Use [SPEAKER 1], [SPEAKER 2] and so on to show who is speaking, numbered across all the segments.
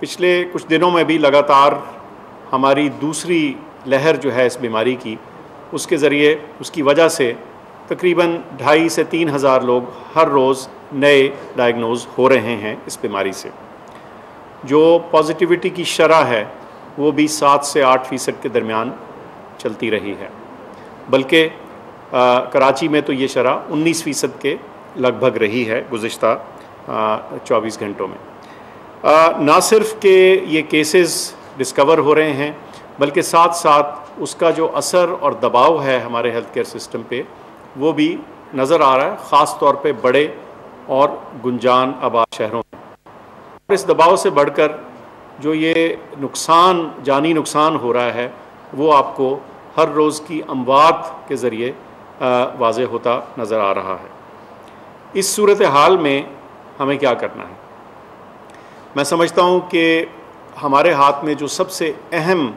[SPEAKER 1] پچھلے کچھ دنوں میں بھی لگاتار ہماری دوسری لہر جو ہے اس بیماری کی، اس کے ذریعے اس کی وجہ سے تقریباً 2,500 سے 3,000 لوگ ہر روز نئے ڈائگنوز ہو رہے ہیں اس بیماری سے. جو پازیٹیوٹی کی شرح ہے وہ بھی 7 سے 8% کے درمیان چلتی رہی ہے، بلکہ کراچی میں تو یہ شرح 19% کے لگ بھگ رہی ہے گزشتہ 24 گھنٹوں میں. نہ صرف کہ یہ کیسز ڈسکور ہو رہے ہیں، بلکہ ساتھ ساتھ اس کا جو اثر اور دباؤ ہے ہمارے ہیلتھ کیئر سسٹم پہ وہ بھی نظر آ رہا ہے، خاص طور پہ بڑے اور گنجان آباد شہروں میں. اور اس دباؤ سے بڑھ کر جو یہ نقصان، جانی نقصان ہو رہا ہے، وہ آپ کو ہر روز کی اموات کے ذریعے واضح ہوتا نظر آ رہا ہے. اس صورتحال میں ہمیں کیا کرنا ہے؟ میں سمجھتا ہوں کہ ہمارے ہاتھ میں جو سب سے اہم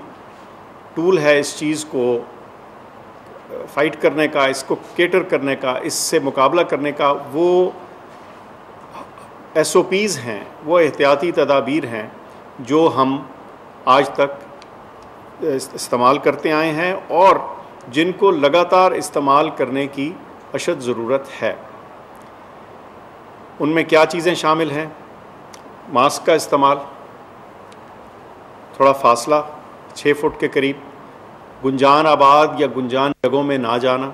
[SPEAKER 1] ٹول ہے اس چیز کو فائٹ کرنے کا، اس کو کیٹر کرنے کا، اس سے مقابلہ کرنے کا، وہ SOPs ہیں، وہ احتیاطی تدابیر ہیں جو ہم آج تک استعمال کرتے آئے ہیں اور جن کو لگاتار استعمال کرنے کی اشد ضرورت ہے. ان میں کیا چیزیں شامل ہیں؟ ماسک کا استعمال، تھوڑا فاصلہ 6 فٹ کے قریب، گنجان آباد یا گنجان جگہوں میں نہ جانا،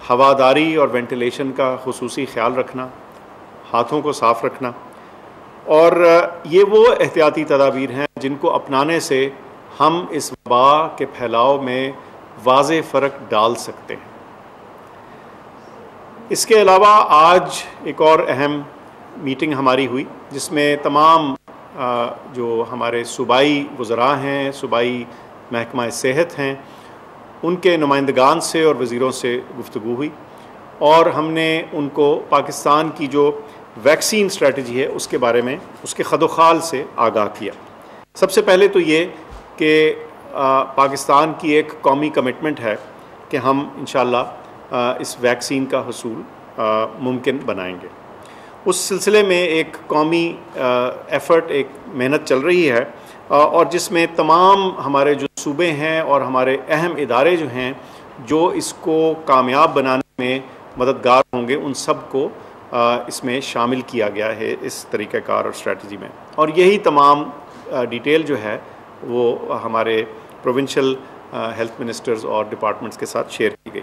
[SPEAKER 1] ہواداری اور وینٹیلیشن کا خصوصی خیال رکھنا، ہاتھوں کو صاف رکھنا. اور یہ وہ احتیاطی تدابیر ہیں جن کو اپنانے سے ہم اس وبا کے پھیلاؤ میں واضح فرق ڈال سکتے ہیں. اس کے علاوہ آج ایک اور اہم میٹنگ ہماری ہوئی جس میں تمام جو ہمارے صوبائی وزراء ہیں، صوبائی محکمہ صحت ہیں، ان کے نمائندگان سے اور وزیروں سے گفتگو ہوئی، اور ہم نے ان کو پاکستان کی جو ویکسین اسٹریٹجی ہے اس کے بارے میں، اس کے خد و خال سے آگاہ کیا. سب سے پہلے تو یہ کہ پاکستان کی ایک قومی کمٹمنٹ ہے کہ ہم انشاءاللہ اس ویکسین کا حصول ممکن بنائیں گے. اس سلسلے میں ایک قومی ایفرٹ، ایک محنت چل رہی ہے، اور جس میں تمام ہمارے جو صوبے ہیں اور ہمارے اہم ادارے جو ہیں جو اس کو کامیاب بنانے میں مددگار ہوں گے، ان سب کو اس میں شامل کیا گیا ہے اس طریقہ کار اور اسٹریٹجی میں. اور یہی تمام ڈیٹیل جو ہے وہ ہمارے پروونشل ہیلتھ منسٹرز اور ڈپارٹمنٹس کے ساتھ شیئر کی گئی.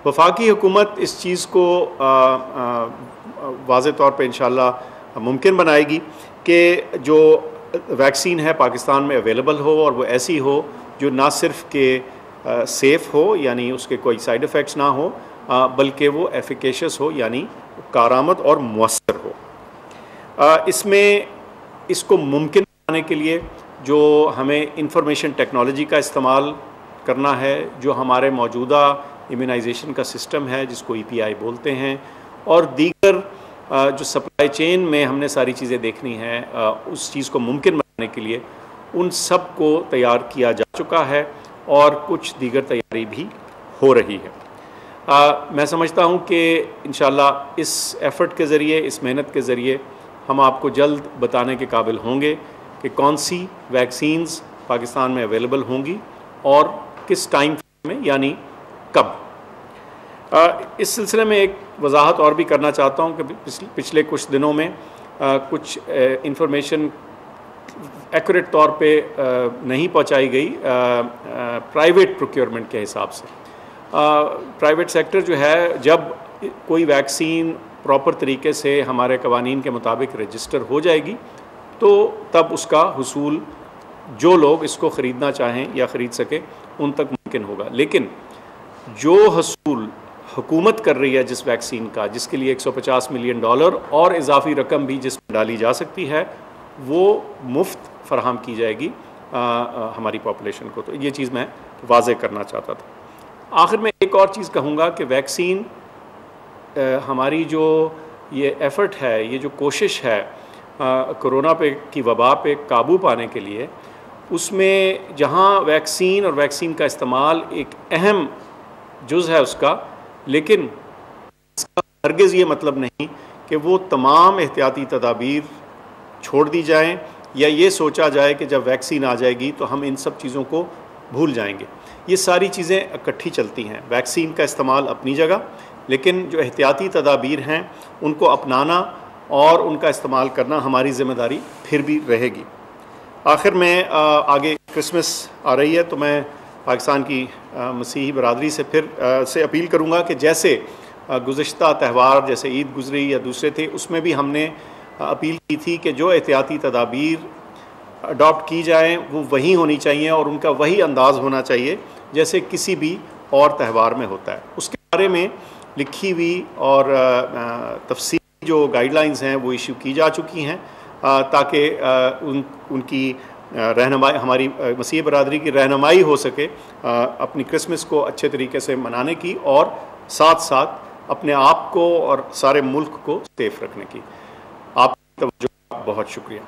[SPEAKER 1] وفاقی حکومت اس چیز کو واضح طور پہ انشاءاللہ ممکن بنائے گی کہ جو ویکسین ہے پاکستان میں اویلیبل ہو، اور وہ ایسی ہو جو نہ صرف کہ سیف ہو، یعنی اس کے کوئی سائیڈ ایفیکٹس نہ ہو، بلکہ وہ ایفیکیشس ہو، یعنی کارآمد اور مؤثر ہو. اس میں اس کو ممکن بنانے کے لیے جو ہمیں انفارمیشن ٹیکنالوجی کا استعمال کرنا ہے، جو ہمارے موجودہ امیونائزیشن کا سسٹم ہے جس کو EPI بولتے ہیں، اور دیگر جو سپلائی چین میں ہم نے ساری چیزیں دیکھنی ہیں، اس چیز کو ممکن بنانے کے لیے ان سب کو تیار کیا جا چکا ہے اور کچھ دیگر تیاری بھی ہو رہی ہے. میں سمجھتا ہوں کہ انشاءاللہ اس ایفرٹ کے ذریعے، اس محنت کے ذریعے ہم آپ کو جلد بتانے کے قابل ہوں گے کہ کون سی ویکسینز پاکستان میں اویلیبل ہوں گی اور کس ٹائم میں، یعنی کب. اس سلسلے میں ایک وضاحت اور بھی کرنا چاہتا ہوں کہ پچھلے کچھ دنوں میں کچھ انفارمیشن ایکوریٹ طور پہ نہیں پہنچائی گئی پرائیویٹ پروکیورمنٹ کے حساب سے. پرائیویٹ سیکٹر جو ہے، جب کوئی ویکسین پراپر طریقے سے ہمارے قوانین کے مطابق رجسٹر ہو جائے گی تو تب اس کا حصول جو لوگ اس کو خریدنا چاہیں یا خرید سکیں ان تک ممکن ہوگا. لیکن جو حصول حکومت کر رہی ہے جس ویکسین کا، جس کے لیے $150 ملین اور اضافی رقم بھی جس میں ڈالی جا سکتی ہے، وہ مفت فراہم کی جائے گی ہماری پاپولیشن کو. تو یہ چیز میں واضح کرنا چاہتا تھا. آخر میں ایک اور چیز کہوں گا کہ ویکسین ہماری جو یہ ایفرٹ ہے، یہ جو کوشش ہے کرونا کی وبا پہ قابو پانے کے لیے، اس میں جہاں ویکسین اور ویکسین کا استعمال ایک اہم جز ہے اس کا، لیکن اس کا ہرگز یہ مطلب نہیں کہ وہ تمام احتیاطی تدابیر چھوڑ دی جائیں یا یہ سوچا جائے کہ جب ویکسین آ جائے گی تو ہم ان سب چیزوں کو بھول جائیں گے. یہ ساری چیزیں اکٹھی چلتی ہیں. ویکسین کا استعمال اپنی جگہ، لیکن جو احتیاطی تدابیر ہیں ان کو اپنانا اور ان کا استعمال کرنا ہماری ذمہ داری پھر بھی رہے گی. آخر میں آگے کرسمس آ رہی ہے تو میں پاکستان کی مسیحی برادری سے سے اپیل کروں گا کہ جیسے گزشتہ تہوار جیسے عید گزری یا دوسرے تھے، اس میں بھی ہم نے اپیل کی تھی کہ جو احتیاطی تدابیر اڈاپٹ کی جائیں وہ وہی ہونی چاہیے اور ان کا وہی انداز ہونا چاہیے جیسے کسی بھی اور تہوار میں ہوتا ہے. اس کے بارے میں لکھی ہوئی اور تفصیلی جو گائیڈ لائنز ہیں وہ ایشو کی جا چکی ہیں تاکہ ان کی رہنمائی، ہماری مسیحی برادری کی رہنمائی ہو سکے اپنی کرسمس کو اچھے طریقے سے منانے کی اور ساتھ ساتھ اپنے آپ کو اور سارے ملک کو سیف رکھنے کی. آپ کی توجہ بہت شکریہ.